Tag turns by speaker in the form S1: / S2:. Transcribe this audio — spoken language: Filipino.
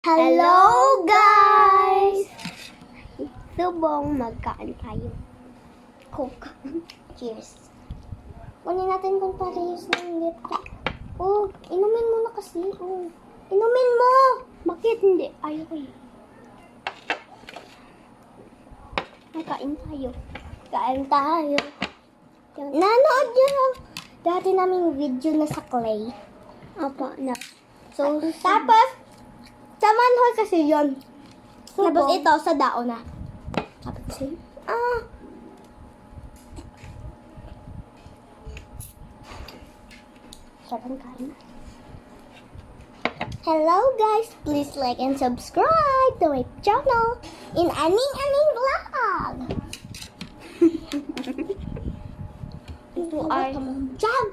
S1: Hello, guys! Subong, magkaan tayo. Coke. Cheers. Kunin natin kung parehas ng dito. Oh, inumin mo na kasi. Oh. Inumin mo! Bakit hindi? Ayoko eh. Kain tayo. Kain tayo. Nanood yun ang dati naming video na sa Clay. Opo, na. So, tapos, sa manhole kasi yun. Tapos ito, sa dao na. Sabi ko sa'yo, sarang kain. Hello guys, please like and subscribe to my channel in Aning Aning Vlog. Ito ay jam.